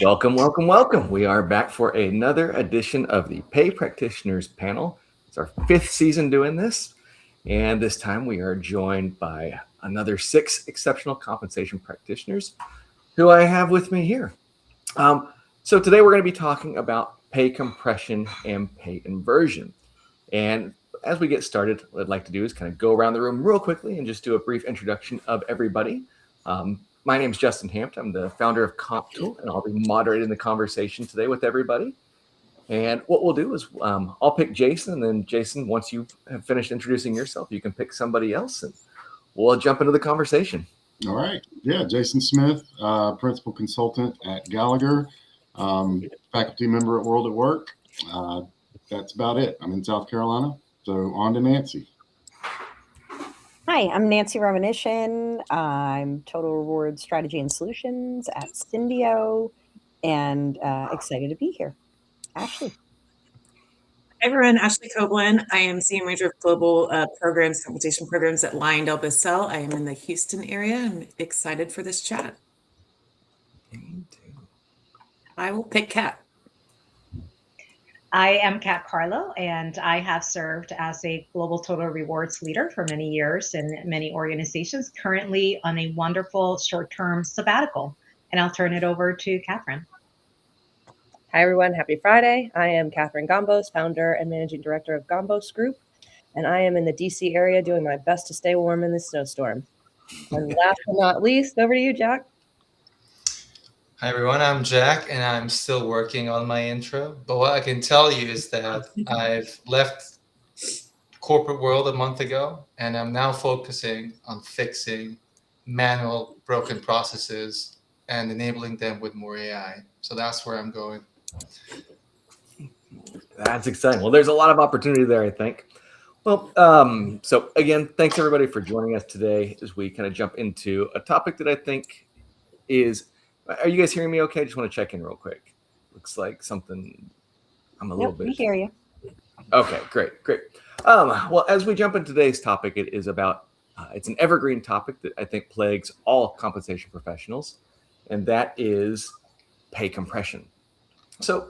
Welcome, welcome, welcome. We are back for another edition of the Pay Practitioners Panel. It's our fifth season doing this, and this time we are joined by another six exceptional compensation practitioners who I have with me here. So today we're going to be talking about pay compression and pay inversion. And as we get started, what I'd like to do is kind of go around the room real quickly and just do a brief introduction of everybody. My name is Justin Hampton. I'm the founder of CompTool, and I'll be moderating the conversation today with everybody. And what we'll do is I'll pick Jason, and then Jason, once you have finished introducing yourself, you can pick somebody else, and we'll jump into the conversation. All right. Yeah, Jason Smith, principal consultant at Gallagher, faculty member at World at Work. That's about it. I'm in South Carolina, so on to Nancy. Hi, I'm Nancy Romanishin. I'm Total Reward Strategy and Solutions at Syndio, and excited to be here. Ashley. Hi everyone, Ashley Coblin. I am Senior Manager of Global Programs, Compensation Programs at LyondellBasell. I am in the Houston area. I'm excited for this chat. Me too. I will pick Kat. I am Kat Carlo, and I have served as a global total rewards leader for many years in many organizations, currently on a wonderful short-term sabbatical. And I'll turn it over to Catherine. Hi, everyone. Happy Friday. I am Catherine Gombos, founder and managing director of Gombos Group, and I am in the DC area doing my best to stay warm in this snowstorm. And last but not least, over to you, Jack. Hi everyone, I'm Jack, and I'm still working on my intro. But what I can tell you is that I've left corporate world a month ago, and I'm now focusing on fixing manual broken processes and enabling them with more AI. So that's where I'm going. That's exciting. Well, there's a lot of opportunity there, I think. Well, so again, thanks everybody for joining us today as we kind of jump into a topic that I think is. Are you guys hearing me okay? I just want to check in real quick. Looks like something I'm a little bit. We hear you. Okay, great. Well, as we jump into today's topic, it is about, it's an evergreen topic that I think plagues all compensation professionals, and that is pay compression. So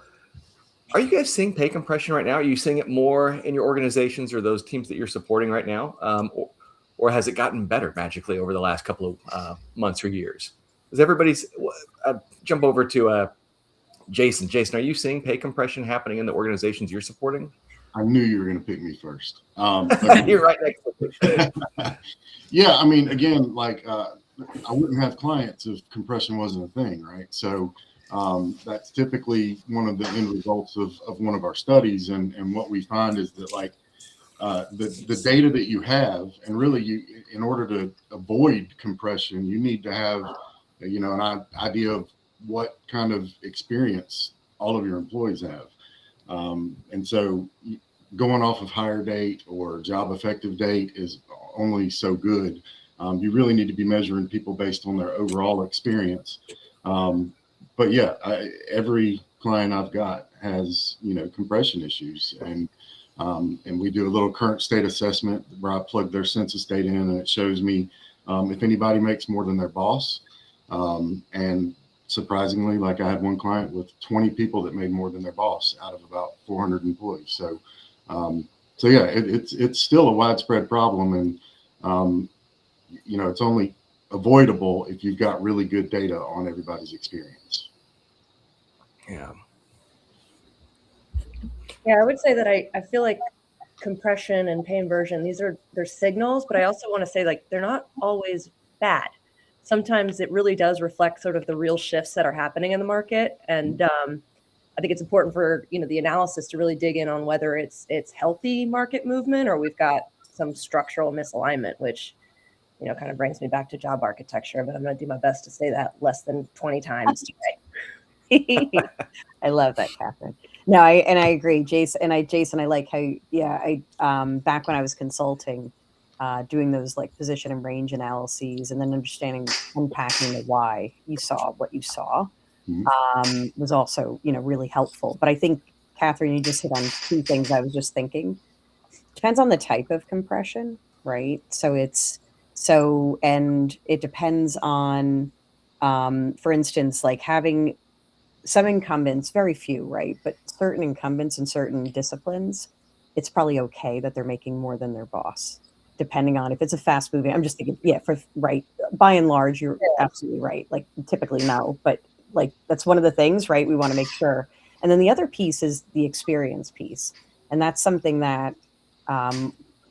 are you guys seeing pay compression right now? Are you seeing it more in your organizations or those teams that you're supporting right now? Or has it gotten better magically over the last couple of months or years? Does everybody's jump over to Jason? Jason, are you seeing pay compression happening in the organizations you're supporting? I knew you were going to pick me first. You're right next to me. Yeah, I mean, again, like I wouldn't have clients if compression wasn't a thing, right? So that's typically one of the end results of one of our studies. And what we find is that like the data that you have, and really in order to avoid compression, you need to have an idea of what kind of experience all of your employees have. And so going off of hire date or job effective date is only so good. You really need to be measuring people based on their overall experience. But yeah, every client I've got has, compression issues, and we do a little current state assessment where I plug their census data in, and it shows me if anybody makes more than their boss. And surprisingly, like I had one client with 20 people that made more than their boss out of about 400 employees. So yeah, it's still a widespread problem, and it's only avoidable if you've got really good data on everybody's experience. Yeah. Yeah, I would say that I feel like compression and pay inversion, they're signals, but I also want to say like they're not always bad. Sometimes it really does reflect sort of the real shifts that are happening in the market. And I think it's important for, the analysis to really dig in on whether it's healthy market movement or we've got some structural misalignment, which, kind of brings me back to job architecture, but I'm going to do my best to say that less than 20 times today. I love that, Catherine. No, I agree, Jason. I like how, I back when I was consulting, doing those like position and range analyses, and then unpacking the why you saw what you saw, was also, really helpful. But I think, Catherine, you just hit on two things I was just thinking. Depends on the type of compression, right? And it depends on, for instance, like having some incumbents, very few, right? But certain incumbents in certain disciplines, it's probably okay that they're making more than their boss, depending on if it's a fast moving. I'm just thinking, yeah, for right. By and large, you're absolutely right. Like typically no, but like that's one of the things, right? We want to make sure. And then the other piece is the experience piece, and that's something that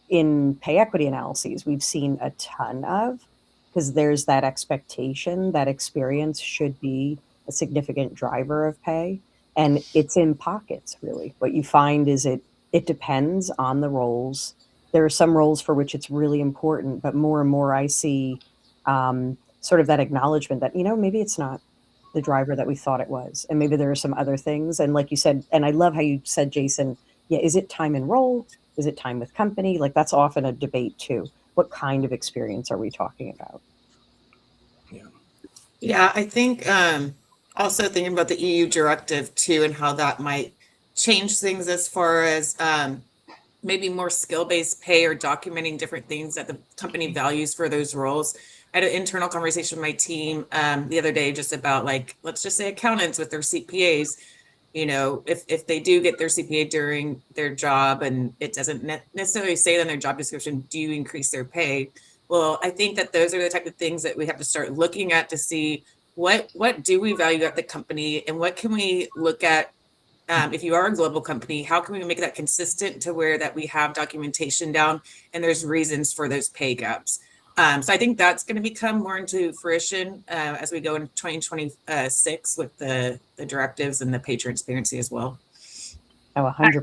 in pay equity analyses we've seen a ton of, because there's that expectation that experience should be a significant driver of pay, and it's in pockets. Really, what you find is it depends on the roles. There are some roles for which it's really important, but more and more I see sort of that acknowledgement that, maybe it's not the driver that we thought it was, and maybe there are some other things. And like you said, and I love how you said, Jason, yeah, is it time and role, is it time with company? Like that's often a debate too. What kind of experience are we talking about? Yeah, I think also thinking about the EU directive too, and how that might change things as far as maybe more skill-based pay or documenting different things that the company values for those roles. I had an internal conversation with my team the other day just about, like, let's just say accountants with their CPAs. If they do get their CPA during their job and it doesn't necessarily say that in their job description, do you increase their pay? Well, I think that those are the type of things that we have to start looking at to see what do we value at the company, and what can we look at. If you are a global company, how can we make that consistent to where that we have documentation down and there's reasons for those pay gaps? So I think that's going to become more into fruition as we go into 2026 with the directives and the pay transparency as well. Oh, 100%.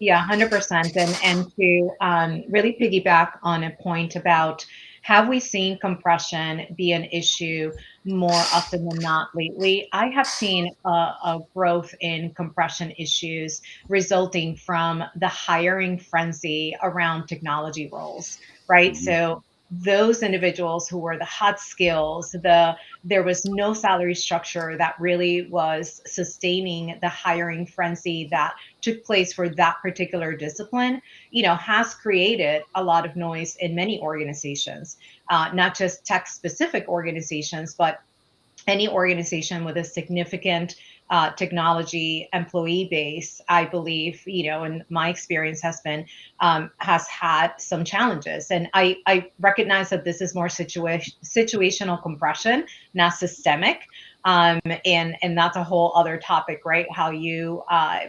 Yeah, 100%. And to really piggyback on a point about, have we seen compression be an issue more often than not lately? I have seen a growth in compression issues resulting from the hiring frenzy around technology roles, right? Mm-hmm. So those individuals who were the hot skills, there was no salary structure that really was sustaining the hiring frenzy that took place for that particular discipline, has created a lot of noise in many organizations, not just tech-specific organizations, but any organization with a significant technology employee base, I believe, and my experience has been, has had some challenges. And I recognize that this is more situational compression, not systemic. And that's a whole other topic, right? How you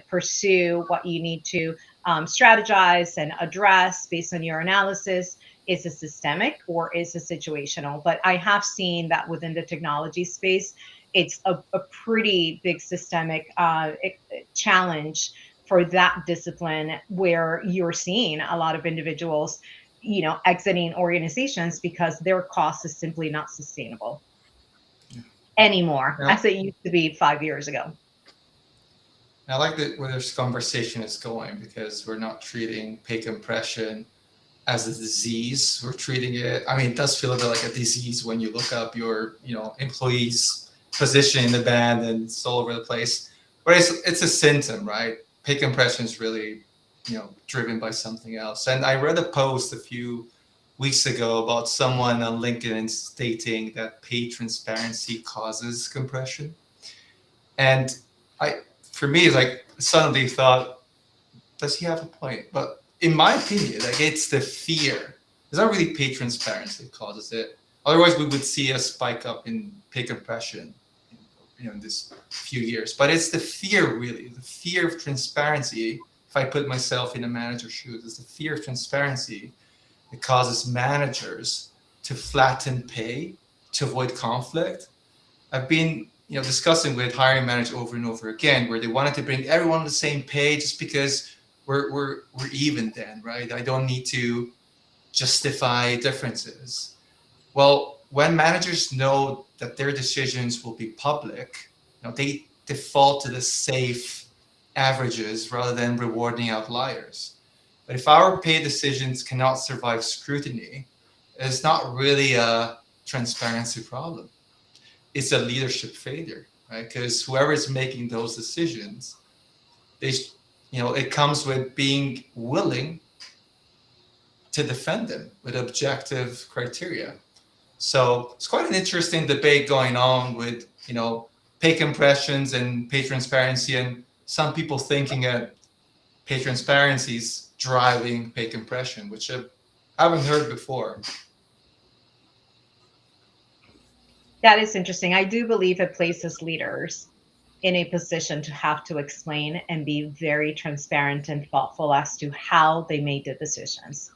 pursue what you need to strategize and address based on your analysis. Is it systemic or is it situational? But I have seen that within the technology space, it's a pretty big systemic challenge for that discipline, where you're seeing a lot of individuals, exiting organizations because their cost is simply not sustainable anymore, as it used to be 5 years ago. I like where this conversation is going, because we're not treating pay compression as a disease. We're treating it, it does feel a bit like a disease when you look up your, employees' position in the band, and it's all over the place. But it's a symptom, right? Pay compression is really, driven by something else. And I read a post a few weeks ago about someone on LinkedIn stating that pay transparency causes compression. And for me, it's like, suddenly thought, does he have a point? But in my opinion, it's the fear. It's not really pay transparency that causes it. Otherwise, we would see a spike up in pay compression, in this few years. But it's the fear, really, the fear of transparency. If I put myself in a manager's shoes, it's the fear of transparency that causes managers to flatten pay to avoid conflict. I've been, discussing with hiring managers over and over again, where they wanted to bring everyone on the same page just because we're even then, right? I don't need to justify differences. Well, when managers know that their decisions will be public, they default to the safe averages rather than rewarding outliers. But if our pay decisions cannot survive scrutiny, it's not really a transparency problem. It's a leadership failure, right? Because whoever is making those decisions, it comes with being willing to defend them with objective criteria. So it's quite an interesting debate going on with, pay compressions and pay transparency, and some people thinking that pay transparency is driving pay compression, which I haven't heard before. That is interesting. I do believe it places leaders in a position to have to explain and be very transparent and thoughtful as to how they made the decisions,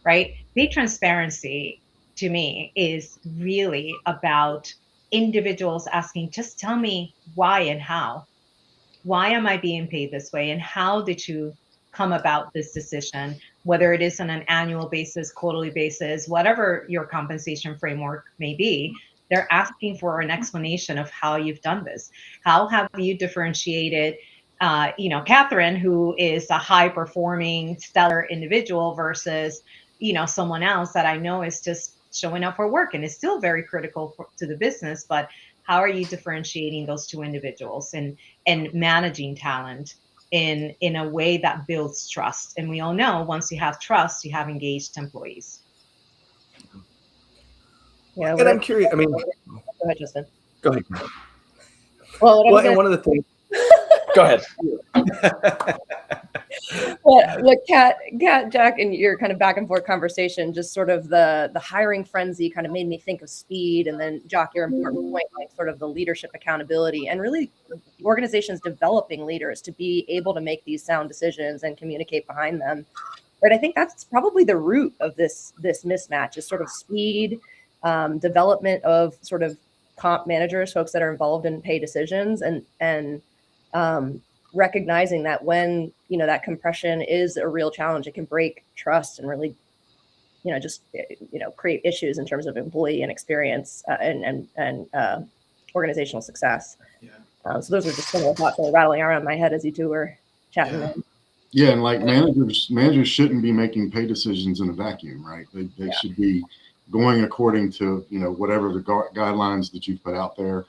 right? Pay transparency to me is really about individuals asking, just tell me why and how. Why am I being paid this way? And how did you come about this decision? Whether it is on an annual basis, quarterly basis, whatever your compensation framework may be, they're asking for an explanation of how you've done this. How have you differentiated, Catherine, who is a high performing, stellar individual versus, someone else that I know is just showing up for work and is still very critical to the business, but how are you differentiating those two individuals and managing talent in a way that builds trust? And we all know once you have trust, you have engaged employees. Yeah, And I'm curious. I mean, go ahead, Justin. go ahead. Well, And one of the things. Go ahead. Well, look, Kat, Jack, and your kind of back and forth conversation, just sort of the hiring frenzy kind of made me think of speed. And then, Jock, your important point, like sort of the leadership accountability and really organizations developing leaders to be able to make these sound decisions and communicate behind them. Right. I think that's probably the root of this mismatch is sort of speed, development of sort of comp managers, folks that are involved in pay decisions, and recognizing that when that compression is a real challenge, it can break trust and really just create issues in terms of employee and experience and organizational success. So those are just some of the thoughts that were rattling around my head as you two were chatting. Yeah, and like managers shouldn't be making pay decisions in a vacuum, right? They should be going according to whatever the guidelines that you've put out there.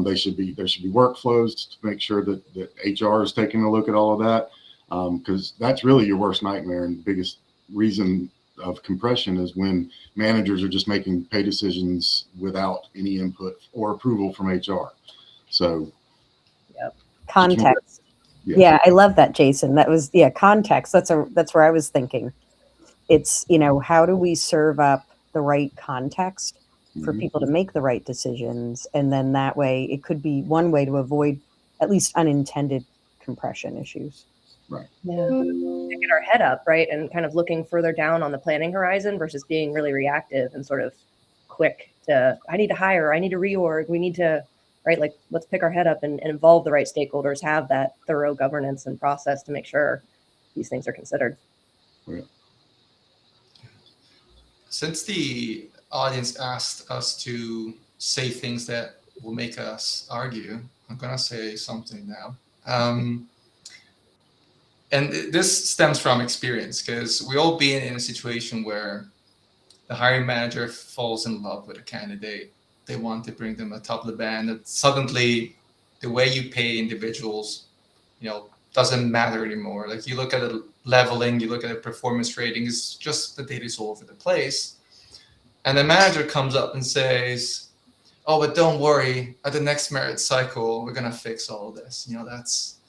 There should be workflows to make sure that HR is taking a look at all of that, because that's really your worst nightmare and biggest reason of compression is when managers are just making pay decisions without any input or approval from HR. So, context. Yeah, I love that, Jason. That was context. That's where I was thinking. It's how do we serve up the right context for people to make the right decisions, and then that way it could be one way to avoid at least unintended compression issues. Right. Yeah. Get our head up, right, and kind of looking further down on the planning horizon versus being really reactive and sort of quick to I need to hire, I need to reorg, we need to like let's pick our head up and involve the right stakeholders, have that thorough governance and process to make sure these things are considered. Yeah. Since the audience asked us to say things that will make us argue, I'm going to say something now. And this stems from experience, because we all been in a situation where the hiring manager falls in love with a candidate. They want to bring them atop of the band. And suddenly, the way you pay individuals, doesn't matter anymore. Like you look at the leveling, you look at the performance rating, it's just the data's all over the place. And the manager comes up and says, "Oh, but don't worry. At the next merit cycle, we're gonna fix all of this." That's.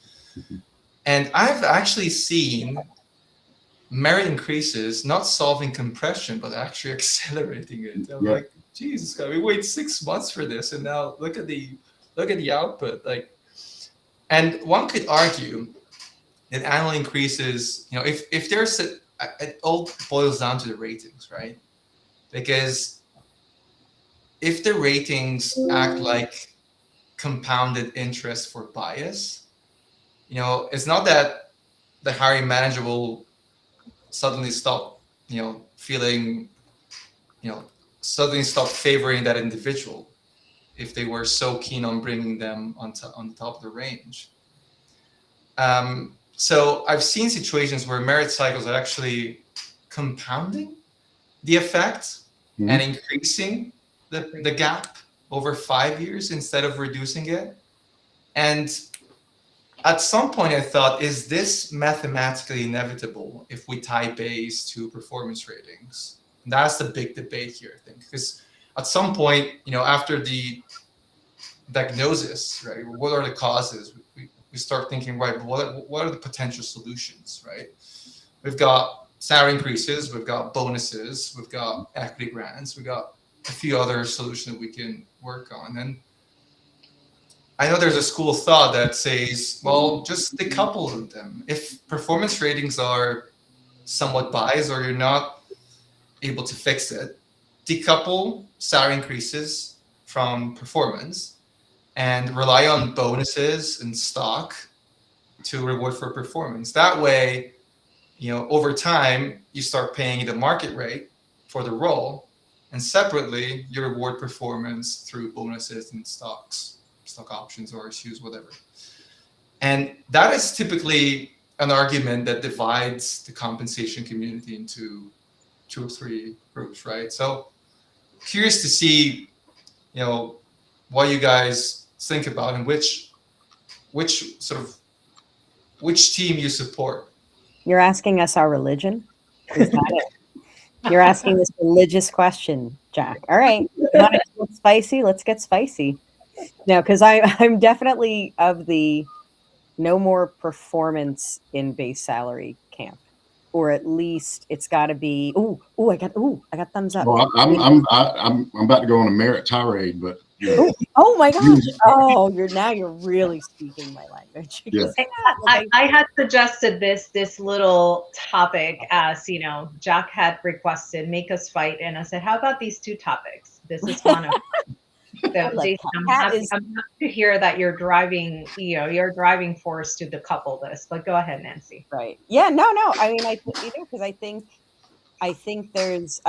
And I've actually seen merit increases not solving compression, but actually accelerating it. I'm like, Jesus God, we wait 6 months for this, and now look at the output. And one could argue that annual increases, if there's it all boils down to the ratings, right? Because if the ratings act like compounded interest for bias, it's not that the hiring manager will suddenly stop, suddenly stop favoring that individual if they were so keen on bringing them on the top of the range. So I've seen situations where merit cycles are actually compounding the effect and increasing the gap over 5 years instead of reducing it. And at some point I thought, is this mathematically inevitable if we tie base to performance ratings? And that's the big debate here, I think, because at some point, after the diagnosis, right? What are the causes? We start thinking, right, what are the potential solutions, right? We've got salary increases, we've got bonuses, we've got equity grants, we've got a few other solutions that we can work on. And I know there's a school of thought that says, well, just decouple them. If performance ratings are somewhat biased or you're not able to fix it, decouple salary increases from performance and rely on bonuses and stock to reward for performance. That way, over time, you start paying the market rate for the role, and separately, you reward performance through bonuses and stock options or issues, whatever. And that is typically an argument that divides the compensation community into 2 or 3 groups, right? So curious to see, what you guys think about and which team you support. You're asking us our religion? Is that it? You're asking this religious question, Jack. All right. You want it to get spicy? Let's get spicy. No, because I'm definitely of the no more performance in base salary camp. Or at least it's got to be. I got thumbs up. Well, I'm about to go on a merit tirade, but oh my gosh! Oh, you're really speaking my language. Yeah. I had suggested this little topic as Jack had requested, make us fight, and I said, how about these 2 topics? This is one of them. So Jason, I'm happy to hear that you're driving force to decouple this. But go ahead, Nancy. Right? Yeah. No. I mean, because I think there's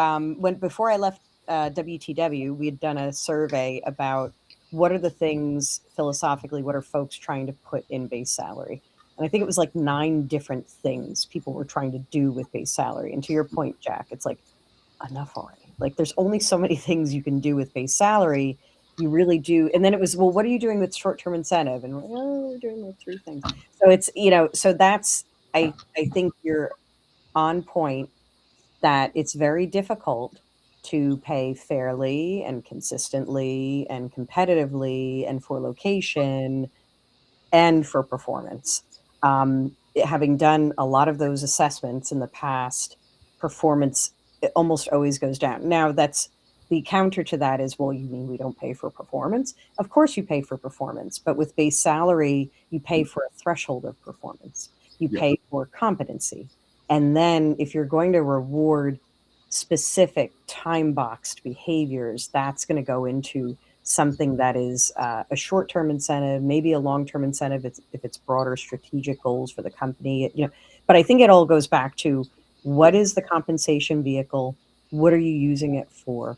before I left WTW, we had done a survey about what are the things philosophically, what are folks trying to put in base salary, and I think it was like 9 different things people were trying to do with base salary. And to your point, Jack, it's like enough already. Like there's only so many things you can do with base salary. You really do. And then it was, well, what are you doing with short-term incentive? And we're doing like 3 things. So it's, so that's, I think you're on point that it's very difficult to pay fairly and consistently and competitively and for location and for performance. Having done a lot of those assessments in the past, performance it almost always goes down. Now that's the counter to that is, well, you mean we don't pay for performance? Of course you pay for performance, but with base salary, you pay for a threshold of performance. You pay for competency. And then if you're going to reward specific time-boxed behaviors, that's going to go into something that is a short-term incentive, maybe a long-term incentive if it's broader strategic goals for the company. But I think it all goes back to what is the compensation vehicle? What are you using it for?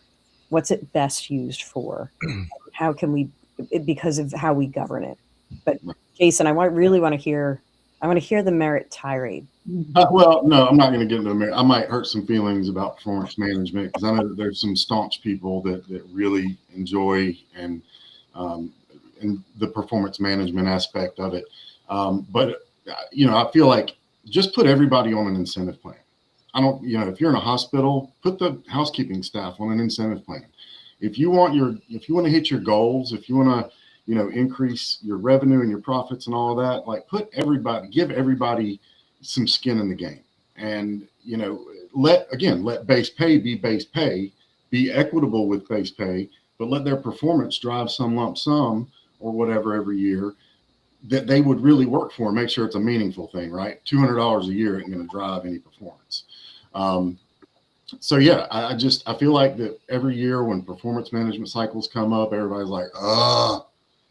What's it best used for? How can we, because of how we govern it? But Jason, I really want to hear the merit tirade. Well, no, I'm not going to get into the merit. I might hurt some feelings about performance management because I know that there's some staunch people that really enjoy and the performance management aspect of it. But I feel like just put everybody on an incentive plan. If you're in a hospital, put the housekeeping staff on an incentive plan. If you want to hit your goals, if you want to, increase your revenue and your profits and all of that, like give everybody some skin in the game. And, let base pay be base pay, be equitable with base pay, but let their performance drive some lump sum or whatever every year that they would really work for and make sure it's a meaningful thing, right? $200 a year isn't going to drive any performance. I feel like that every year when performance management cycles come up, everybody's like,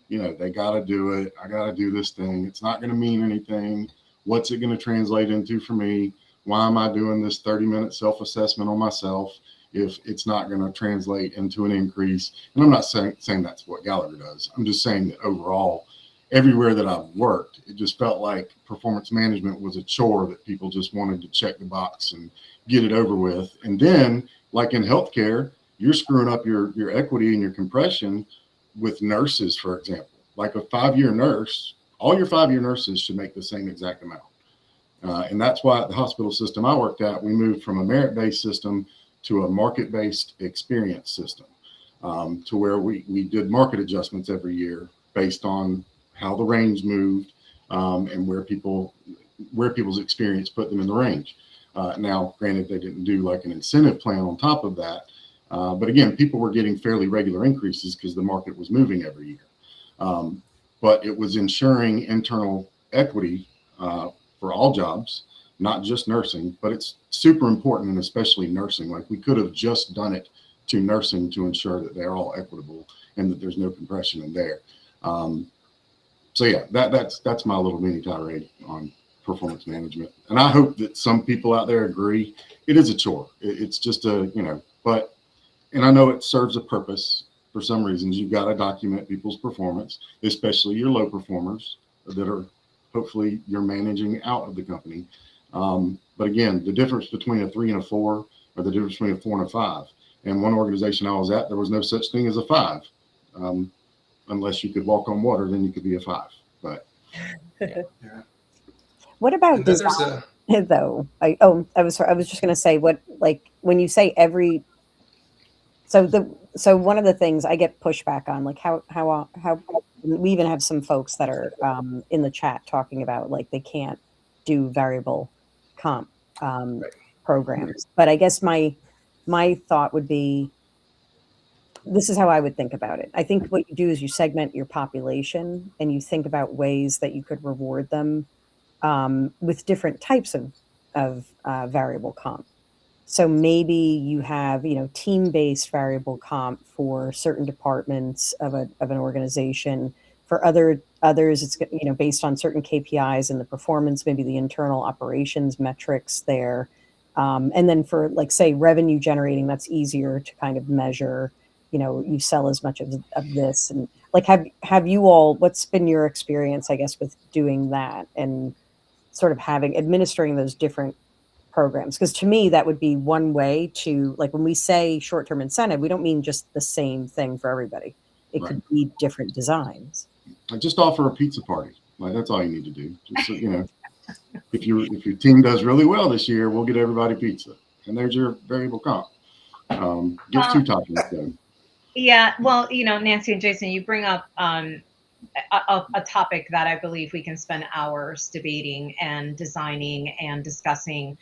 they got to do it. I got to do this thing. It's not going to mean anything. What's it going to translate into for me? Why am I doing this 30-minute self-assessment on myself if it's not going to translate into an increase? And I'm not saying that's what Gallagher does. I'm just saying that overall, everywhere that I've worked, it just felt like performance management was a chore that people just wanted to check the box and get it over with. And then, like in healthcare, you're screwing up your equity and your compression with nurses, for example. Like a 5-year nurse, all your 5-year nurses should make the same exact amount. And that's why at the hospital system I worked at, we moved from a merit-based system to a market-based experience system. to where we did market adjustments every year based on how the range moved and where people's experience put them in the range. Now, granted, they didn't do like an incentive plan on top of that. But again, people were getting fairly regular increases because the market was moving every year. But it was ensuring internal equity for all jobs, not just nursing, but it's super important, and especially nursing. Like, we could have just done it to nursing to ensure that they're all equitable and that there's no compression in there. So yeah, that's my little mini tirade on performance management. And I hope that some people out there agree. It is a chore. It's just and I know it serves a purpose. For some reasons, you've got to document people's performance, especially your low performers that are hopefully you're managing out of the company. But again, the difference between a 3 and a 4, or the difference between a 4 and a 5. And one organization I was at, there was no such thing as a 5. Unless you could walk on water, then you could be a 5. But Yeah. What about There's design, though? I was just going to say, what, like, when you say every, so one of the things I get pushback on, like how we even have some folks that are in the chat talking about, like, they can't do variable comp programs. But I guess my thought would be, this is how I would think about it. I think what you do is you segment your population and you think about ways that you could reward them with different types of variable comp. So maybe you have, team-based variable comp for certain departments of an organization. For others, it's, based on certain KPIs and the performance, maybe the internal operations metrics there. And then for, like, say, revenue generating, that's easier to kind of measure. You sell as much of this, and like, have you all? What's been your experience, I guess, with doing that and sort of administering those different programs? Because to me, that would be one way to, like, when we say short-term incentive, we don't mean just the same thing for everybody. It Right. could be different designs. I just offer a pizza party. Like, that's all you need to do. Just, if your team does really well this year, we'll get everybody pizza, and there's your variable comp. Get 2 toppings though. Yeah, well, Nancy and Jason, you bring up a topic that I believe we can spend hours debating and designing and discussing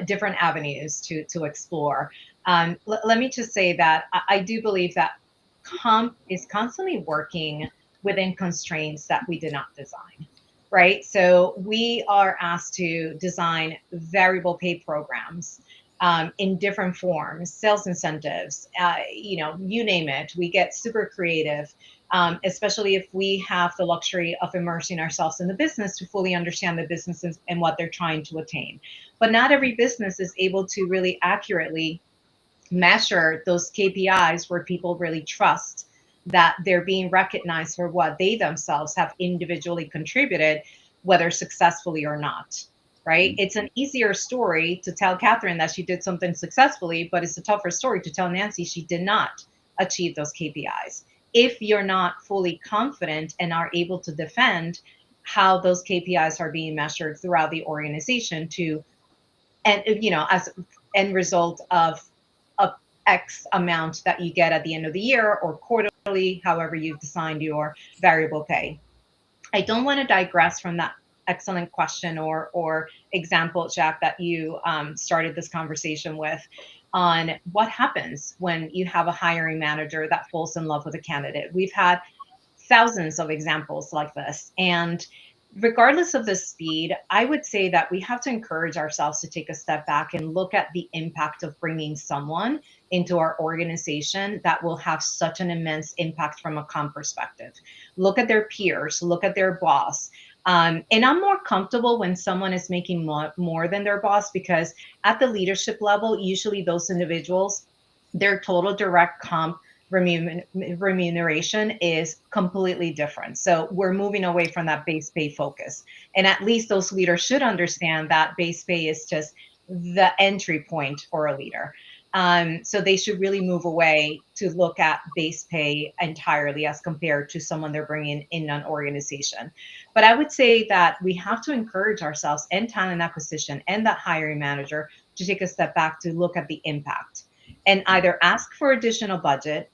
different avenues to explore. Let me just say that I do believe that comp is constantly working within constraints that we did not design, right? So we are asked to design variable pay programs in different forms, sales incentives, you name it. We get super creative, especially if we have the luxury of immersing ourselves in the business to fully understand the businesses and what they're trying to attain. But not every business is able to really accurately measure those KPIs where people really trust that they're being recognized for what they themselves have individually contributed, whether successfully or not. Right? It's an easier story to tell Catherine that she did something successfully, but it's a tougher story to tell Nancy she did not achieve those KPIs. If you're not fully confident and are able to defend how those KPIs are being measured throughout the organization as end result of X amount that you get at the end of the year or quarterly, however you've designed your variable pay. I don't want to digress from that excellent question or example, Jack, that you started this conversation with, on what happens when you have a hiring manager that falls in love with a candidate. We've had thousands of examples like this. And regardless of the speed, I would say that we have to encourage ourselves to take a step back and look at the impact of bringing someone into our organization that will have such an immense impact from a comp perspective. Look at their peers, look at their boss. And I'm more comfortable when someone is making more than their boss, because at the leadership level, usually those individuals, their total direct comp remuneration is completely different. So we're moving away from that base pay focus. And at least those leaders should understand that base pay is just the entry point for a leader. So they should really move away to look at base pay entirely as compared to someone they're bringing in an organization. But I would say that we have to encourage ourselves and talent acquisition and that hiring manager to take a step back to look at the impact and either ask for additional budget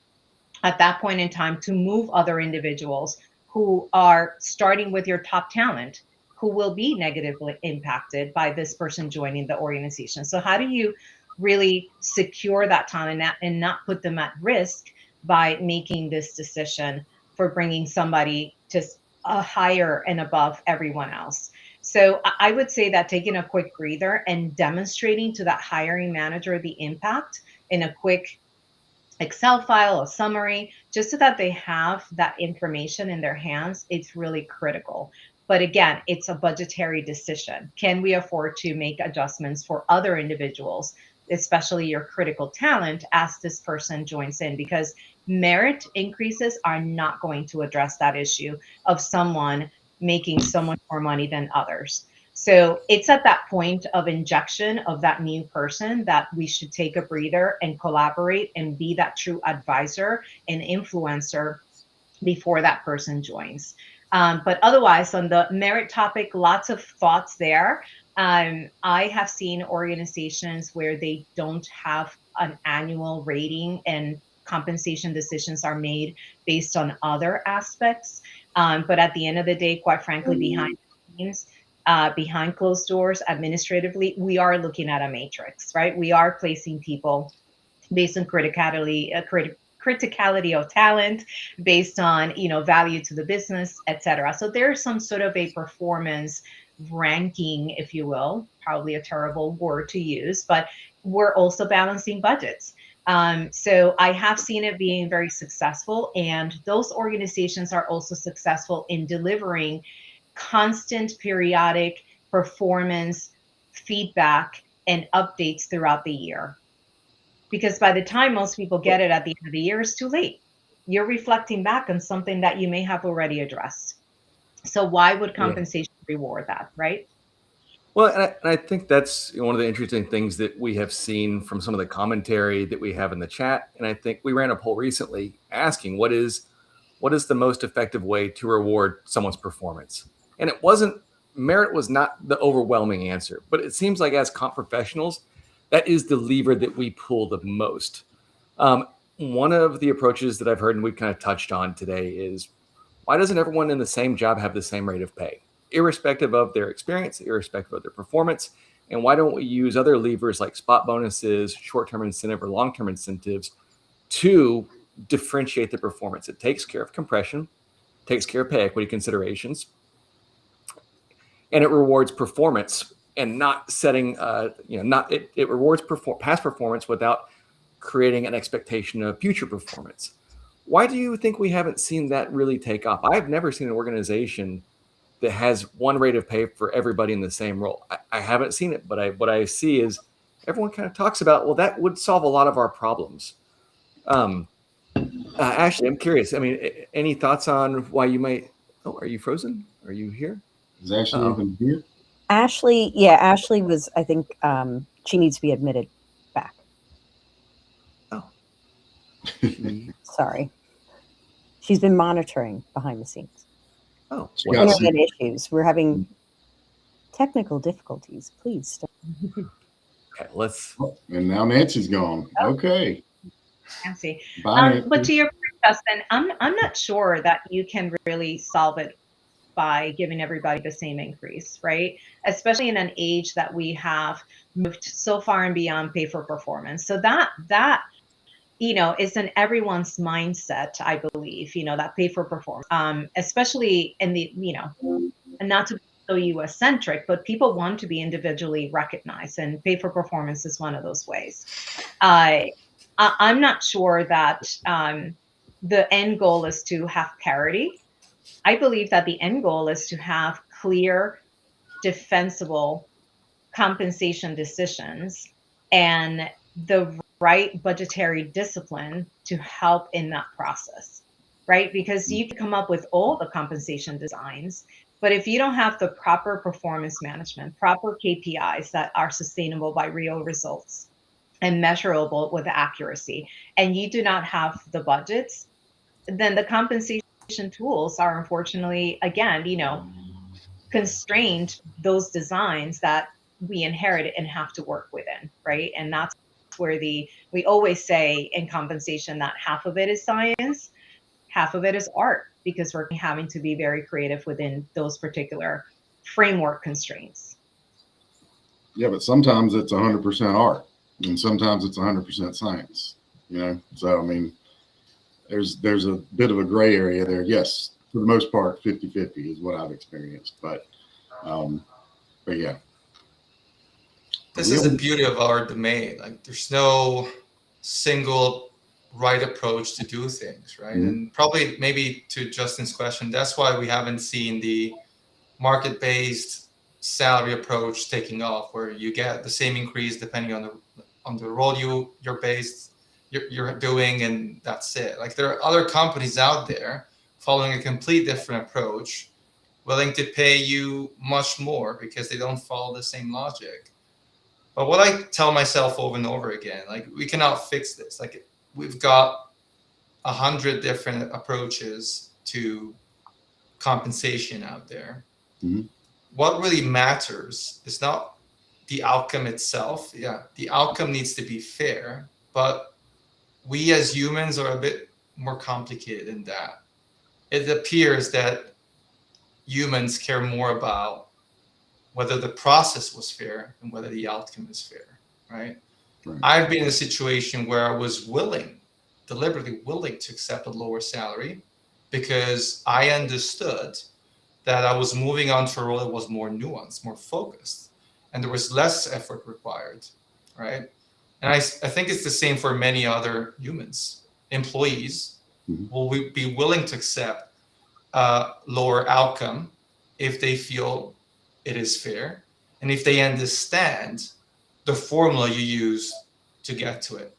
at that point in time to move other individuals who are starting with your top talent who will be negatively impacted by this person joining the organization. So how do you really secure that talent and not put them at risk by making this decision for bringing somebody to a higher and above everyone else? So I would say that taking a quick breather and demonstrating to that hiring manager the impact in a quick Excel file, a summary, just so that they have that information in their hands, it's really critical. But again, it's a budgetary decision. Can we afford to make adjustments for other individuals, especially your critical talent, as this person joins in? Because merit increases are not going to address that issue of someone making so much more money than others. So it's at that point of injection of that new person that we should take a breather and collaborate and be that true advisor and influencer before that person joins. But otherwise, on the merit topic, lots of thoughts there. I have seen organizations where they don't have an annual rating and compensation decisions are made based on other aspects. But at the end of the day, quite frankly, behind the scenes, behind closed doors, administratively, we are looking at a matrix, right? We are placing people based on criticality of talent, based on value to the business, etc. So there's some sort of a performance ranking, if you will, probably a terrible word to use, but we're also balancing budgets. So I have seen it being very successful, and those organizations are also successful in delivering constant periodic performance feedback and updates throughout the year. Because by the time most people get it at the end of the year, it's too late. You're reflecting back on something that you may have already addressed. So why would compensation reward that, right? Well, and I think that's one of the interesting things that we have seen from some of the commentary that we have in the chat. And I think we ran a poll recently asking what is the most effective way to reward someone's performance? And merit was not the overwhelming answer, but it seems like as comp professionals, that is the lever that we pull the most. One of the approaches that I've heard and we've kind of touched on today is, why doesn't everyone in the same job have the same rate of pay, irrespective of their experience, irrespective of their performance? And why don't we use other levers like spot bonuses, short-term incentive, or long-term incentives to differentiate the performance? It takes care of compression, takes care of pay equity considerations, and it rewards performance and not setting, it rewards past performance without creating an expectation of future performance. Why do you think we haven't seen that really take off? I've never seen an organization that has one rate of pay for everybody in the same role. I haven't seen it, but what I see is everyone kind of talks about, well, that would solve a lot of our problems. Ashley, I'm curious. I mean, any thoughts on why you might? Oh, are you frozen? Are you here? Is Ashley even here? Ashley was. I think she needs to be admitted back. Oh, sorry. She's been monitoring behind the scenes. Oh, well, internet issues. We're having technical difficulties. Please stop. Okay, let's. And now Nancy's gone. Okay. Nancy. Bye, Nancy. But to your point, Justin, I'm not sure that you can really solve it by giving everybody the same increase, right? Especially in an age that we have moved so far and beyond pay for performance. So that is in everyone's mindset, I believe, that pay for performance, especially in the, and not to be so US centric, but people want to be individually recognized, and pay for performance is one of those ways. I'm not sure that the end goal is to have parity. I believe that the end goal is to have clear, defensible compensation decisions and the right budgetary discipline to help in that process, right? Because you can come up with all the compensation designs, but if you don't have the proper performance management, proper KPIs that are sustainable by real results and measurable with accuracy, and you do not have the budgets, then the compensation tools are unfortunately, again, constrained those designs that we inherit and have to work within, right? And that's where we always say in compensation that half of it is science, half of it is art, because we're having to be very creative within those particular framework constraints. Yeah, but sometimes it's 100% art, and sometimes it's 100% science. So I mean, there's a bit of a gray area there. Yes, for the most part, 50-50 is what I've experienced. But yeah. This is the beauty of our domain. Like, there's no single right approach to do things, right? Mm-hmm. And probably, maybe to Justin's question, that's why we haven't seen the market-based salary approach taking off, where you get the same increase depending on the role you're doing, and that's it. Like, there are other companies out there following a complete different approach, willing to pay you much more because they don't follow the same logic. But what I tell myself over and over again, like, we cannot fix this. Like, we've got 100 different approaches to compensation out there. Mm-hmm. What really matters is not the outcome itself. Yeah, the outcome needs to be fair, but we as humans are a bit more complicated than that. It appears that humans care more about whether the process was fair and whether the outcome is fair, right? I've been in a situation where I was deliberately willing to accept a lower salary because I understood that I was moving on to a role that was more nuanced, more focused, and there was less effort required, right? And I think it's the same for many other humans. Employees will be willing to accept a lower outcome if they feel it is fair, and if they understand the formula you use to get to it.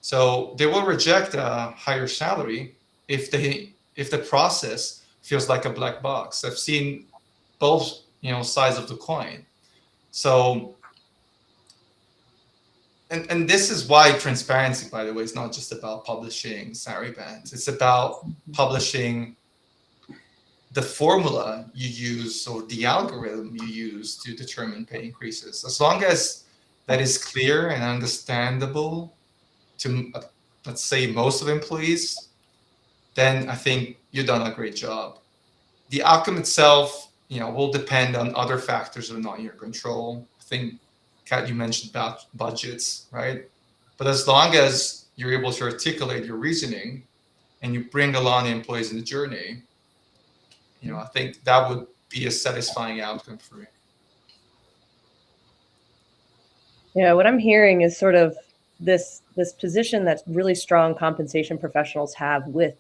So they will reject a higher salary if the process feels like a black box. I've seen both sides of the coin. So and this is why transparency, by the way, is not just about publishing salary bands. It's about publishing the formula you use or the algorithm you use to determine pay increases. As long as that is clear and understandable to, let's say, most of employees, then I think you've done a great job. The outcome itself, will depend on other factors that are not in your control. I think, Kat, you mentioned about budgets, right? But as long as you're able to articulate your reasoning and you bring along the employees in the journey, I think that would be a satisfying outcome for me. Yeah, what I'm hearing is sort of this position that really strong compensation professionals have with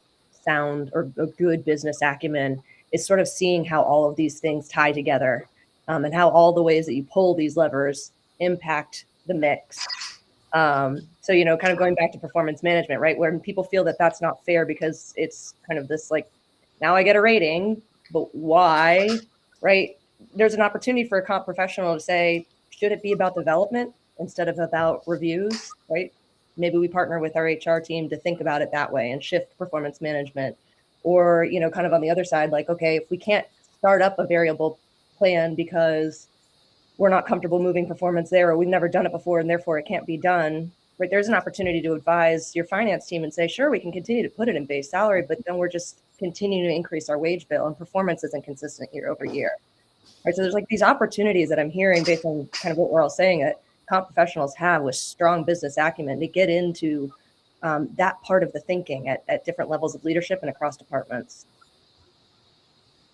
sound or a good business acumen is sort of seeing how all of these things tie together, and how all the ways that you pull these levers impact the mix. So, kind of going back to performance management, right? When people feel that that's not fair because it's kind of this like, now I get a rating, but why, right? There's an opportunity for a comp professional to say, should it be about development instead of about reviews, right? Maybe we partner with our HR team to think about it that way and shift performance management. Or, kind of on the other side, like, okay, if we can't start up a variable plan because we're not comfortable moving performance there, or we've never done it before and therefore it can't be done, right? There's an opportunity to advise your finance team and say, sure, we can continue to put it in base salary, but then we're just continuing to increase our wage bill and performance isn't consistent year over year. Right? So there's like these opportunities that I'm hearing based on kind of what we're all saying that comp professionals have with strong business acumen to get into that part of the thinking at different levels of leadership and across departments.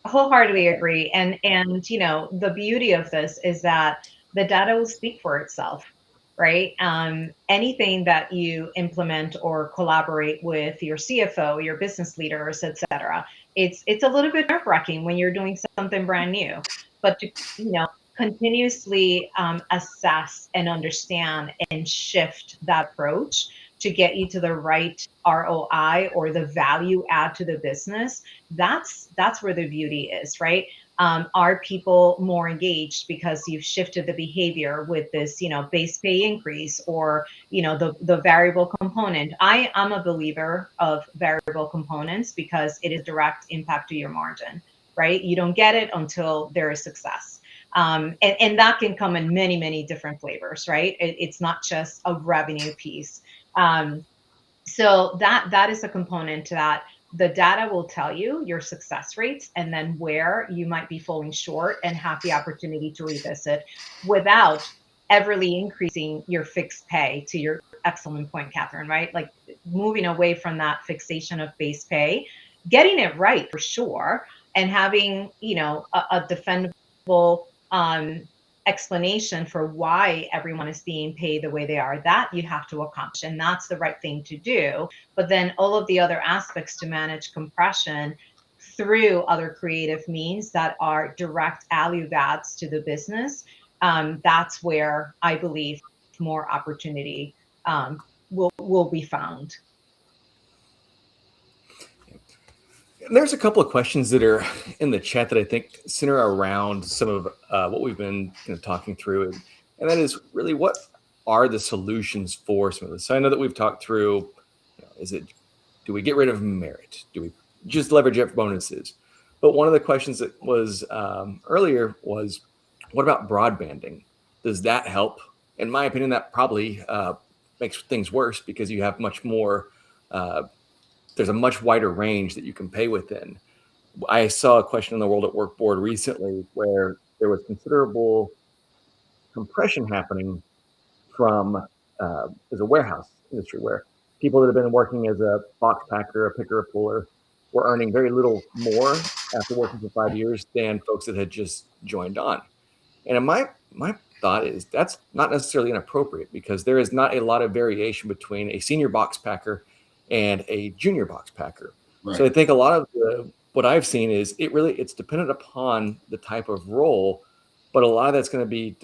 Wholeheartedly agree. And the beauty of this is that the data will speak for itself, right? Anything that you implement or collaborate with your CFO, your business leaders, et cetera, it's a little bit nerve-wracking when you're doing something brand new, but to continuously assess and understand and shift that approach to get you to the right ROI or the value add to the business, that's where the beauty is, right? Are people more engaged because you've shifted the behavior with this, base pay increase or, the variable component? I am a believer of variable components because it is direct impact to your margin, right? You don't get it until there is success. And that can come in many, many different flavors, right? It's not just a revenue piece. So that is a component to that. The data will tell you your success rates and then where you might be falling short and have the opportunity to revisit without everly increasing your fixed pay, to your excellent point, Catherine, right? Like moving away from that fixation of base pay, getting it right for sure, and having, a defendable explanation for why everyone is being paid the way they are, that you have to accomplish, and that's the right thing to do. But then all of the other aspects to manage compression through other creative means that are direct value adds to the business, that's where I believe more opportunity will be found. There's a couple of questions that are in the chat that I think center around some of what we've been talking through, and that is really, what are the solutions for some of this? So I know that we've talked through, do we get rid of merit? Do we just leverage up bonuses? But one of the questions that was earlier was, what about broadbanding? Does that help? In my opinion, that probably makes things worse, because you have much more there's a much wider range that you can pay within. I saw a question in the World at Work board recently where there was considerable compression happening from as a warehouse industry, where people that have been working as a box packer, a picker, a puller, were earning very little more after working for 5 years than folks that had just joined on. And my thought is that's not necessarily inappropriate, because there is not a lot of variation between a senior box packer and a junior box packer. Right. So I think a lot of what I've seen is it's dependent upon the type of role, but a lot of that's going to be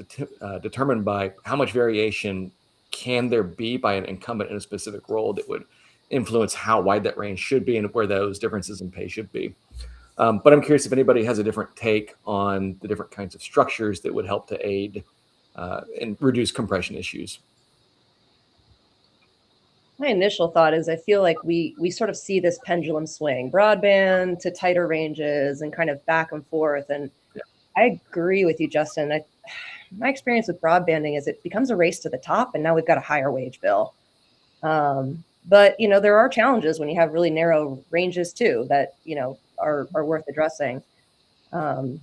determined by how much variation can there be by an incumbent in a specific role that would influence how wide that range should be and where those differences in pay should be. But I'm curious if anybody has a different take on the different kinds of structures that would help to aid and reduce compression issues. My initial thought is I feel like we sort of see this pendulum swing, broadband to tighter ranges and kind of back and forth. And yeah. I agree with you, Justin. My experience with broadbanding is it becomes a race to the top, and now we've got a higher wage bill. But, there are challenges when you have really narrow ranges too that, are worth addressing. That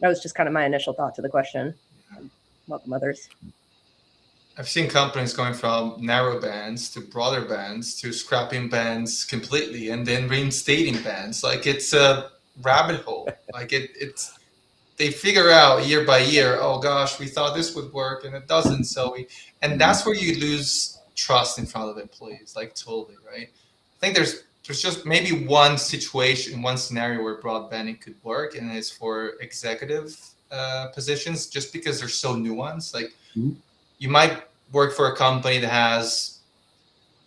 was just kind of my initial thought to the question. Welcome others. I've seen companies going from narrow bands to broader bands to scrapping bands completely and then reinstating bands. Like, it's a rabbit hole. Like they figure out year by year, oh gosh, we thought this would work and it doesn't. And that's where you lose trust in front of employees, like totally, right? I think there's just maybe one situation, one scenario where broadbanding could work, and it's for executive positions, just because they're so nuanced. Like, you might work for a company that has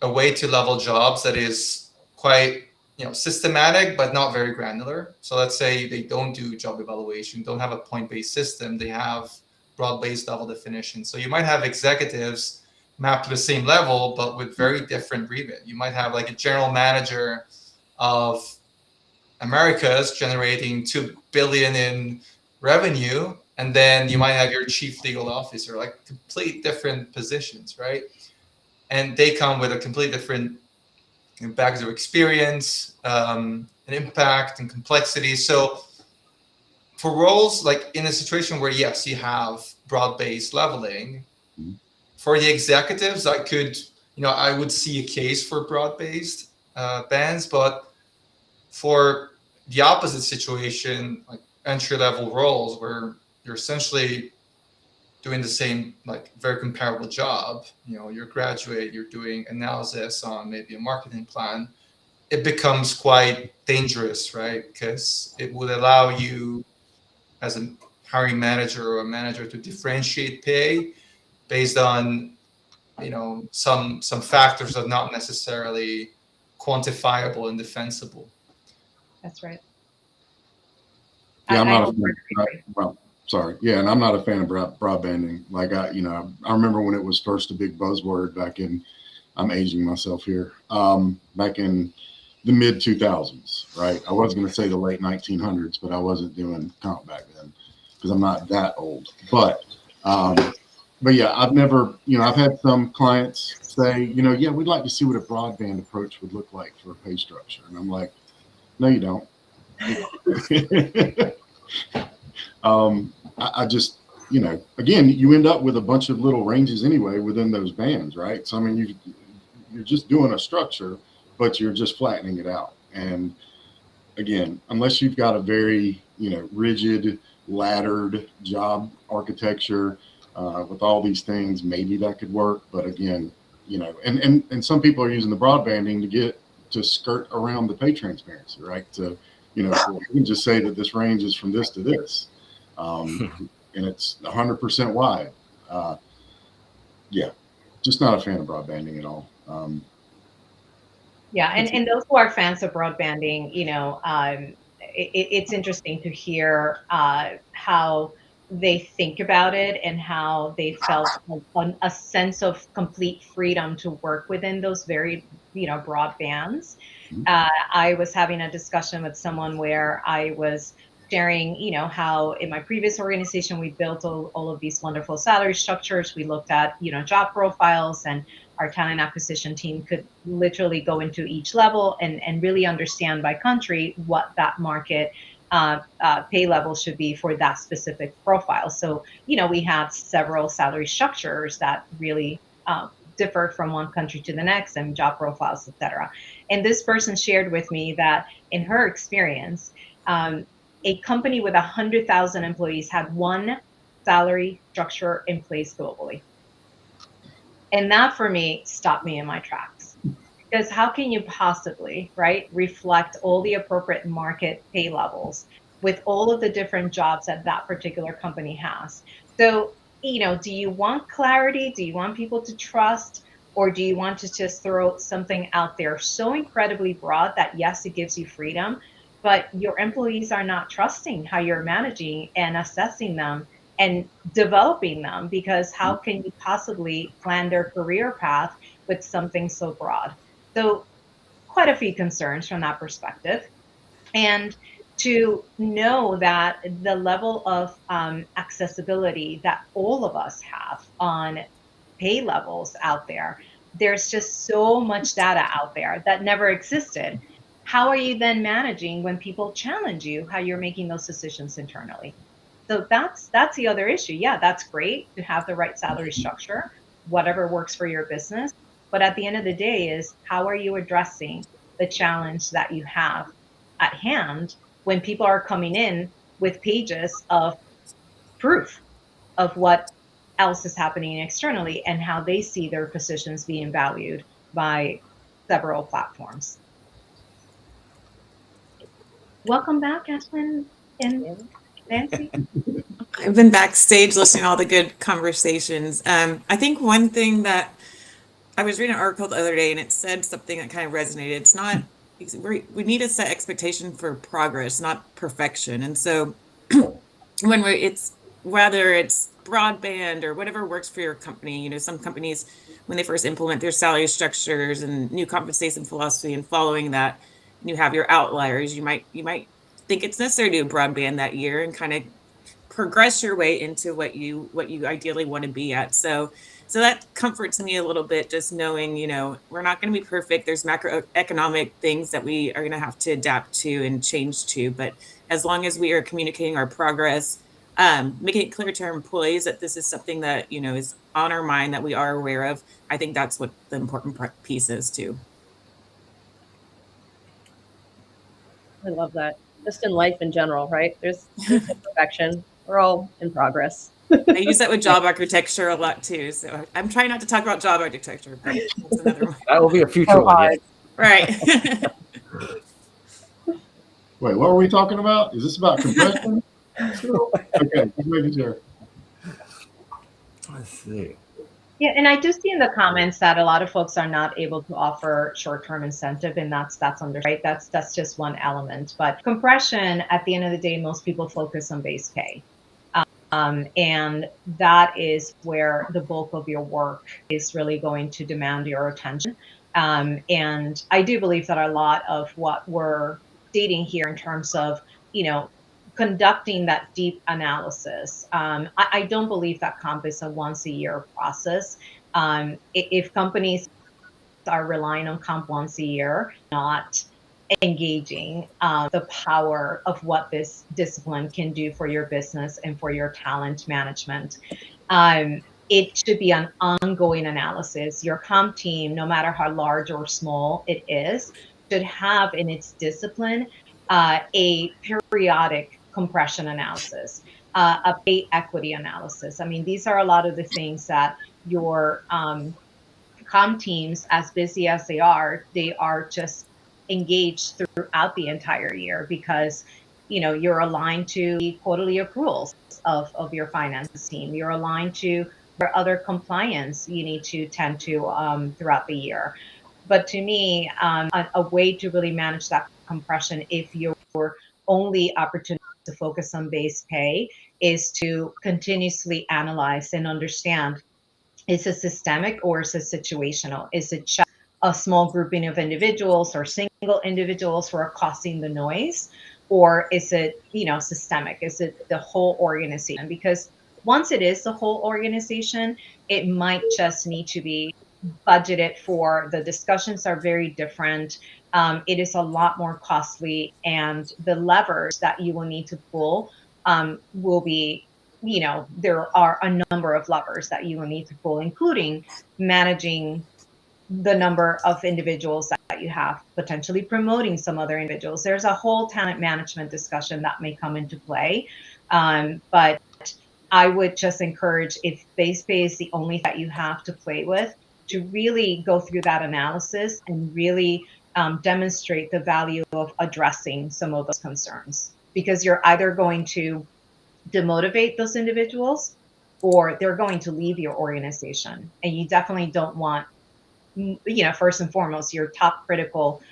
a way to level jobs that is quite, systematic, but not very granular. So let's say they don't do job evaluation, don't have a point-based system, they have broad-based level definition. So you might have executives mapped to the same level, but with very different remit. You might have like a general manager of Americas generating $2 billion in revenue, and then you might have your chief legal officer, like complete different positions, right? And they come with a completely different bags of experience, and impact and complexity. So for roles, like in a situation where, yes, you have broad-based leveling, for the executives, I would see a case for broad-based bands, but for the opposite situation, like entry-level roles where you're essentially doing the same, like very comparable job, you're a graduate, you're doing analysis on maybe a marketing plan, it becomes quite dangerous, right? Because it would allow you as a hiring manager or a manager to differentiate pay based on, some factors that are not necessarily quantifiable and defensible. That's right. Yeah, I'm not a fan. Sorry. Yeah, and I'm not a fan of broadbanding. Like, I remember when it was first a big buzzword back in, I'm aging myself here, back in the mid 2000s, right? I was going to say the late 1900s, but I wasn't doing comp back then. because I'm not that old. But yeah, I've never, I've had some clients say, yeah, we'd like to see what a broadband approach would look like for a pay structure. And I'm like, no, you don't. I just, again, you end up with a bunch of little ranges anyway within those bands, right? So, I mean, you're just doing a structure, but you're just flattening it out. And again, unless you've got a very, rigid, laddered job architecture with all these things, maybe that could work. But again, and some people are using the broadbanding to skirt around the pay transparency, right? To, you can just say that this range is from this to this. And it's 100% wide. Yeah, just not a fan of broadbanding at all. Yeah, and those who are fans of broadbanding, it's interesting to hear how they think about it and how they felt a sense of complete freedom to work within those very, broad bands. I was having a discussion with someone where I was sharing, how in my previous organization, we built all of these wonderful salary structures. We looked at, job profiles, and our talent acquisition team could literally go into each level and really understand by country what that market pay level should be for that specific profile. So, we have several salary structures that really differ from one country to the next, and job profiles, et cetera. And this person shared with me that in her experience, a company with 100,000 employees had one salary structure in place globally. And that for me stopped me in my tracks, because how can you possibly, right, reflect all the appropriate market pay levels with all of the different jobs that that particular company has? So, do you want clarity? Do you want people to trust? Or do you want to just throw something out there so incredibly broad that, yes, it gives you freedom, but your employees are not trusting how you're managing and assessing them and developing them, because how can you possibly plan their career path with something so broad? So quite a few concerns from that perspective. And to know that the level of accessibility that all of us have on pay levels out there, there's just so much data out there that never existed. How are you then managing when people challenge you, how you're making those decisions internally? So that's the other issue. Yeah, that's great to have the right salary structure, whatever works for your business. But at the end of the day is, how are you addressing the challenge that you have at hand when people are coming in with pages of proof of what else is happening externally and how they see their positions being valued by several platforms. Welcome back, Ashlyn and Nancy. I've been backstage listening to all the good conversations. I think one thing that I was reading an article the other day, and it said something that kind of resonated. It's not, we need to set expectation for progress, not perfection. And so whether it's broadband or whatever works for your company, some companies, when they first implement their salary structures and new compensation philosophy and following that, you have your outliers. You might think it's necessary to do broadband that year and kind of progress your way into what you ideally want to be at. So that comforts me a little bit, just knowing, we're not going to be perfect. There's macroeconomic things that we are going to have to adapt to and change to. But as long as we are communicating our progress, making it clear to our employees that this is something that, is on our mind, that we are aware of, I think that's what the important piece is too. I love that. Just in life in general, right? There's no perfection. We're all in progress. I use that with job architecture a lot too. So I'm trying not to talk about job architecture, but that's another one. That will be a future one. Yeah. Right. Wait, what were we talking about? Is this about compression? Okay, just making sure. Let's see. Yeah, and I do see in the comments that a lot of folks are not able to offer short-term incentive, and that's right. That's just one element. But compression, at the end of the day, most people focus on base pay. And that is where the bulk of your work is really going to demand your attention. And I do believe that a lot of what we're stating here in terms of, conducting that deep analysis. I don't believe that comp is a once a year process. If companies are relying on comp once a year, not engaging the power of what this discipline can do for your business and for your talent management. It should be an ongoing analysis. Your comp team, no matter how large or small it is, should have in its discipline a periodic compression analysis, a pay equity analysis. I mean, these are a lot of the things that your comp teams, as busy as they are just engaged throughout the entire year because you're aligned to the quarterly accruals of your finance team. You're aligned to your other compliance you need to tend to throughout the year. But to me, a way to really manage that compression, if your only opportunity to focus on base pay, is to continuously analyze and understand, is it systemic or is it situational? Is it just a small grouping of individuals or single individuals who are causing the noise? Or is it, systemic? Is it the whole organization? Because once it is the whole organization, it might just need to be budgeted for. The discussions are very different. It is a lot more costly, and the levers that you will need to pull will be, there are a number of levers that you will need to pull, including managing the number of individuals that you have, potentially promoting some other individuals. There's a whole talent management discussion that may come into play. But I would just encourage, if base pay is the only that you have to play with, to really go through that analysis and really demonstrate the value of addressing some of those concerns. Because you're either going to demotivate those individuals or they're going to leave your organization. And you definitely don't want, first and foremost, your top critical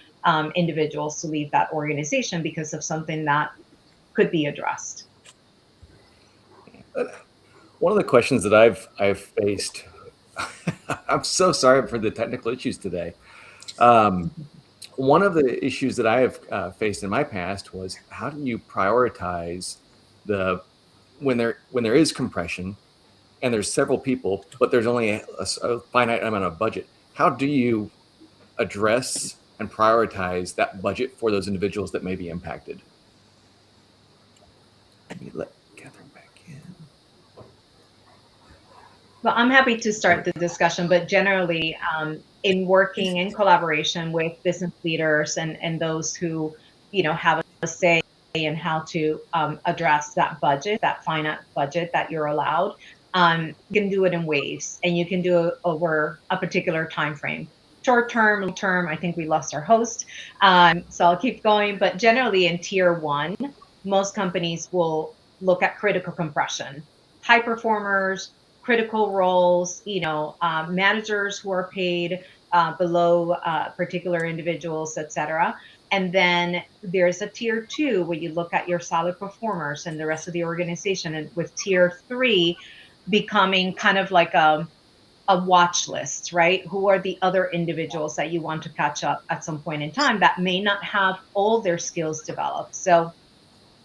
individuals to leave that organization because of something that could be addressed. One of the questions that I've faced, I'm so sorry for the technical issues today. One of the issues that I have faced in my past was, how do you prioritize when there is compression and there's several people, but there's only a finite amount of budget? How do you address and prioritize that budget for those individuals that may be impacted? Let me let Catherine back in. Well, I'm happy to start the discussion, but generally, in working in collaboration with business leaders and those who, have a say in how to address that budget, that finite budget that you're allowed, you can do it in waves, and you can do it over a particular time frame. Short term, long term. I think we lost our host, so I'll keep going. But generally, in tier one, most companies will look at critical compression, high performers, critical roles, managers who are paid below particular individuals, etc. And then there's a tier two where you look at your solid performers and the rest of the organization. And with tier three becoming kind of like a watch list, right? Who are the other individuals that you want to catch up at some point in time that may not have all their skills developed? So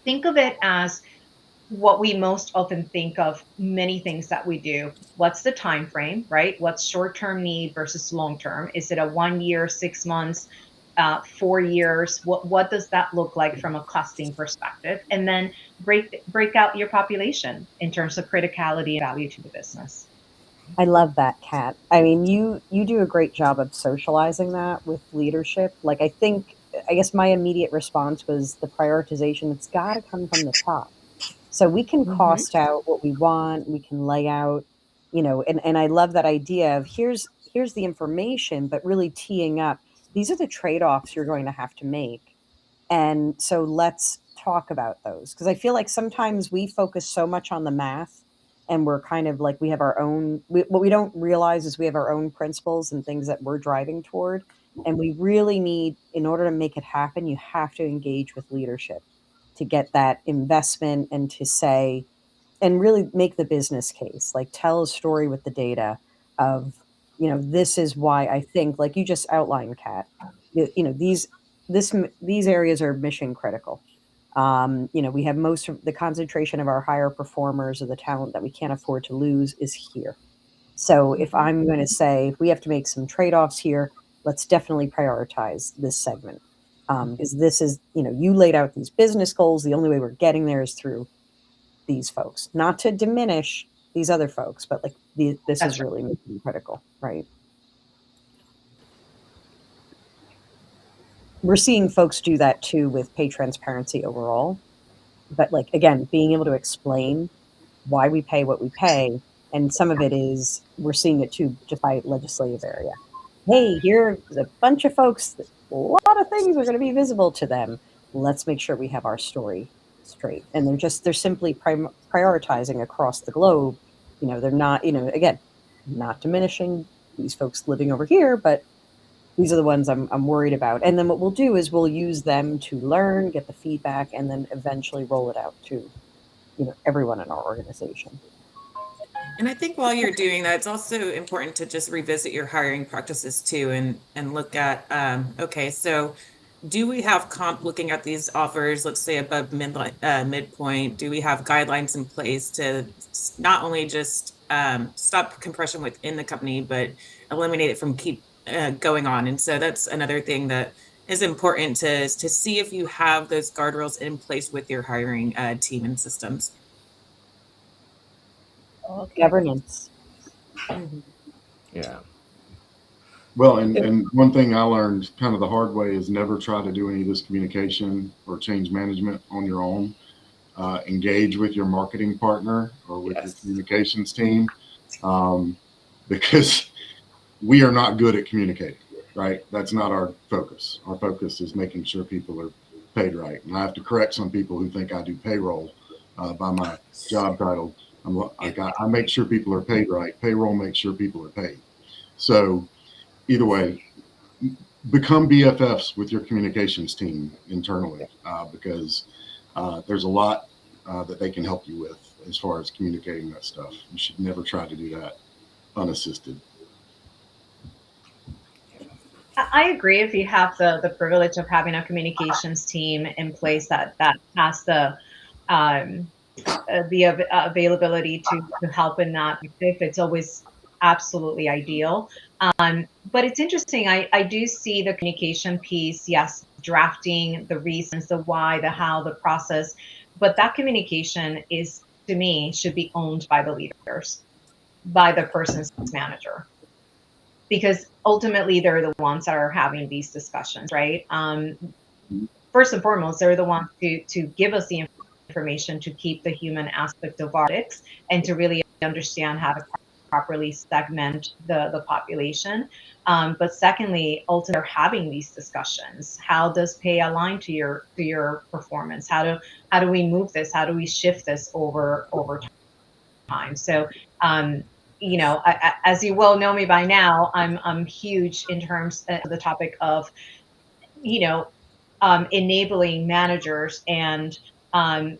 think of it as what we most often think of many things that we do. What's the time frame, right? What's short-term need versus long-term? Is it a 1 year, 6 months, 4 years? What does that look like from a costing perspective? And then break out your population in terms of criticality and value to the business. I love that, Kat. I mean, you do a great job of socializing that with leadership. Like, I guess my immediate response was the prioritization. It's got to come from the top. So we can cost out what we want. We can lay out, and I love that idea of here's the information, but really teeing up. These are the trade-offs you're going to have to make. And so let's talk about those, because I feel like sometimes we focus so much on the math, and we're kind of like, we have our own, what we don't realize is we have our own principles and things that we're driving toward. And we really need, in order to make it happen, you have to engage with leadership to get that investment and to say, and really make the business case, like tell a story with the data of, this is why I think, like you just outlined, Kat, these areas are mission critical. We have most of the concentration of our higher performers or the talent that we can't afford to lose is here. So if I'm going to say if we have to make some trade-offs here, let's definitely prioritize this segment. Because this is, you laid out these business goals. The only way we're getting there is through these folks, not to diminish these other folks, but like this That's is really critical, right? We're seeing folks do that too with pay transparency overall. But like, again, being able to explain why we pay what we pay. And some of it is, we're seeing it too, just by legislative area. Hey, here's a bunch of folks, a lot of things are going to be visible to them. Let's make sure we have our story straight. And they're simply prioritizing across the globe. They're not, again, not diminishing these folks living over here, but these are the ones I'm worried about. And then what we'll do is we'll use them to learn, get the feedback, and then eventually roll it out to, everyone in our organization. And I think while you're doing that, it's also important to just revisit your hiring practices too, and look at, okay, so do we have looking at these offers, let's say above midpoint, do we have guidelines in place to not only just stop compression within the company, but eliminate it from keep going on? And so that's another thing that is important to see if you have those guardrails in place with your hiring team and systems. Okay. Governance. Yeah. Well, and one thing I learned kind of the hard way is never try to do any of this communication or change management on your own. Engage with your marketing partner or with your communications team, because we are not good at communicating, right? That's not our focus. Our focus is making sure people are paid right. And I have to correct some people who think I do payroll by my job title. I make sure people are paid right. Payroll makes sure people are paid. So either way, become BFFs with your communications team internally, because there's a lot that they can help you with as far as communicating that stuff. You should never try to do that unassisted. I agree. If you have the privilege of having a communications team in place that has the availability to help in that, if it's always absolutely ideal. But it's interesting. I do see the communication piece. Yes, drafting the reasons, the why, the how, the process. But that communication is, to me, should be owned by the leaders, by the person's manager, because ultimately they're the ones that are having these discussions, right? First and foremost, they're the ones to give us the information to keep the human aspect of ethics and to really understand how to properly segment the population. But secondly, ultimately, they're having these discussions. How does pay align to your performance? How do we move this? How do we shift this over time? So, as you well know me by now, I'm huge in terms of the topic of, enabling managers and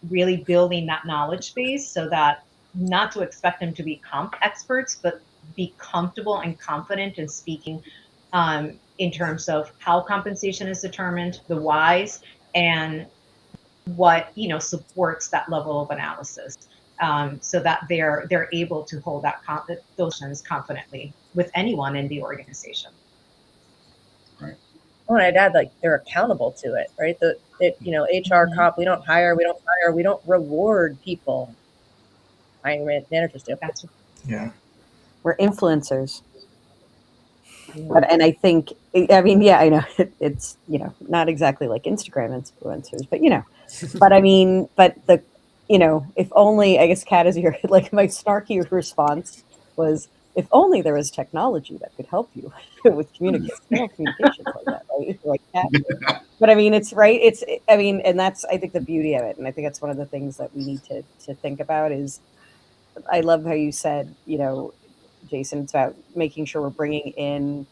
really building that knowledge base so that not to expect them to become experts, but be comfortable and confident in speaking in terms of how compensation is determined, the whys, and what supports that level of analysis, so that they're able to hold those questions confidently with anyone in the organization. Right. Well, I'd add, like, they're accountable to it, right? HR comp, we don't hire, we don't reward people. Hiring managers do. Yeah. We're influencers. And I think, I mean, yeah, I know it's, not exactly like Instagram influencers, but but if only, I guess, Kat, is your, like, my snarky response was, if only there was technology that could help you with communications like that, right? Like that. But I mean, it's right. And that's, I think, the beauty of it. And I think that's one of the things that we need to think about is, I love how you said, Jason, it's about making sure we're bringing in,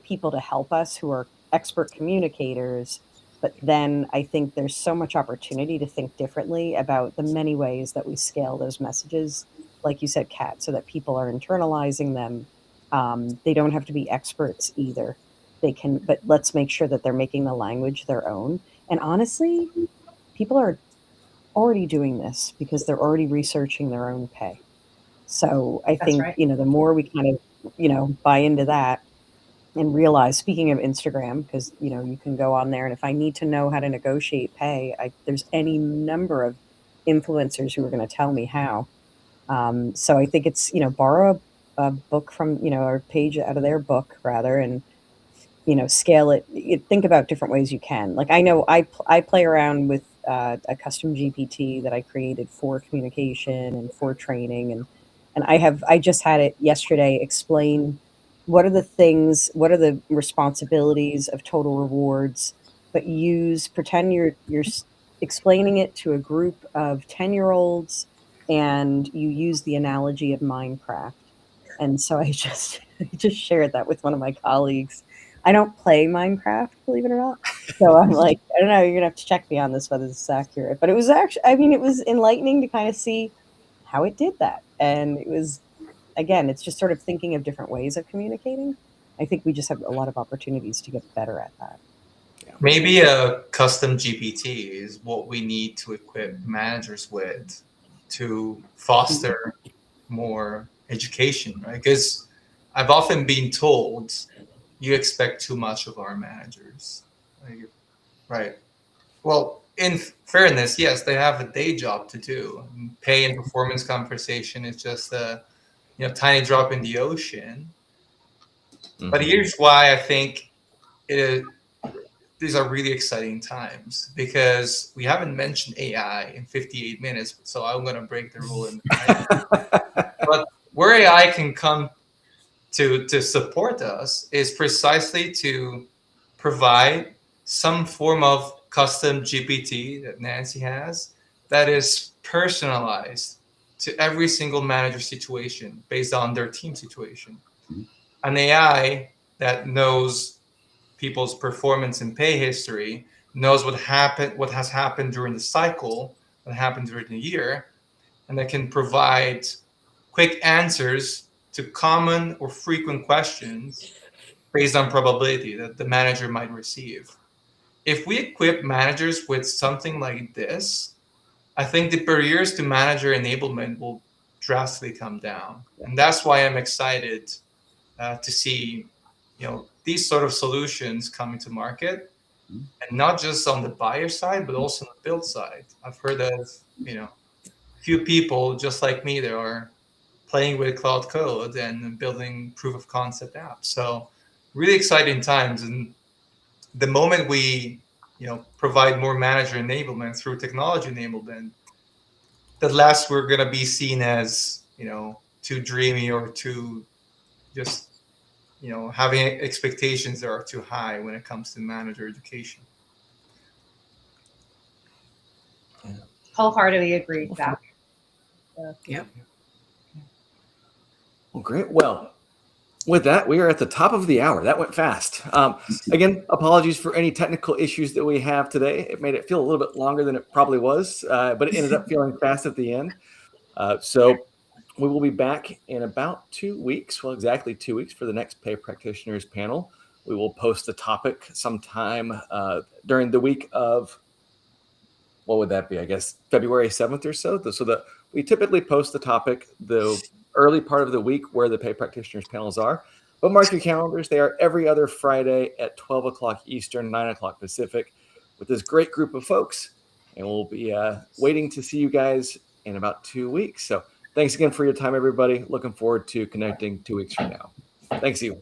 people to help us who are expert communicators. But then I think there's so much opportunity to think differently about the many ways that we scale those messages, like you said, Kat, so that people are internalizing them. They don't have to be experts either. They can, but let's make sure that they're making the language their own. And honestly, people are already doing this because they're already researching their own pay. So I That's think, right. the more we kind of, buy into that and realize, speaking of Instagram, because, you can go on there and if I need to know how to negotiate pay, there's any number of influencers who are going to tell me how. So I think it's, borrow a book from, or a page out of their book rather, and scale it. Think about different ways you can. Like I know I play around with a custom GPT that I created for communication and for training, and I just had it yesterday explain what are the things, what are the responsibilities of total rewards, but pretend you're explaining it to a group of 10-year-olds, and you use the analogy of Minecraft. And so I just shared that with one of my colleagues. I don't play Minecraft, believe it or not. So I'm like, I don't know, you're gonna have to check me on this whether this is accurate. But it was actually, I mean, it was enlightening to kind of see how it did that. And it was, again, it's just sort of thinking of different ways of communicating. I think we just have a lot of opportunities to get better at that. Maybe a custom GPT is what we need to equip managers with to foster more education, right? Because I've often been told you expect too much of our managers. Like, right. Well, in fairness, yes, they have a day job to do. Pay and performance compensation is just a tiny drop in the ocean. But here's why I think these are really exciting times, because we haven't mentioned AI in 58 minutes. So I'm going to break the rule in the title. But where AI can come to support us is precisely to provide some form of custom GPT that Nancy has that is personalized to every single manager situation based on their team situation. An AI that knows people's performance and pay history, knows what has happened during the cycle, what happened during the year, and that can provide quick answers to common or frequent questions based on probability that the manager might receive. If we equip managers with something like this, I think the barriers to manager enablement will drastically come down. And that's why I'm excited to see these sort of solutions coming to market, and not just on the buyer side, but also on the build side. I've heard of few people just like me that are playing with cloud code and building proof of concept apps. So really exciting times. And the moment we provide more manager enablement through technology enablement, the less we're going to be seen as too dreamy or too just having expectations that are too high when it comes to manager education. Wholeheartedly agree, Zach. Yep. Well, great. Well, with that, we are at the top of the hour. That went fast. Again, apologies for any technical issues that we have today. It made it feel a little bit longer than it probably was, but it ended up feeling fast at the end. So we will be back in about 2 weeks. Well, exactly 2 weeks for the next Pay Practitioners panel. We will post the topic sometime during the week of, what would that be? I guess February 7th or so. So that we typically post the topic the early part of the week where the Pay Practitioners panels are. But mark your calendars. They are every other Friday at 12 o'clock Eastern, 9 o'clock Pacific, with this great group of folks. And we'll be waiting to see you guys in about 2 weeks. So thanks again for your time, everybody. Looking forward to connecting 2 weeks from now. Thanks, you.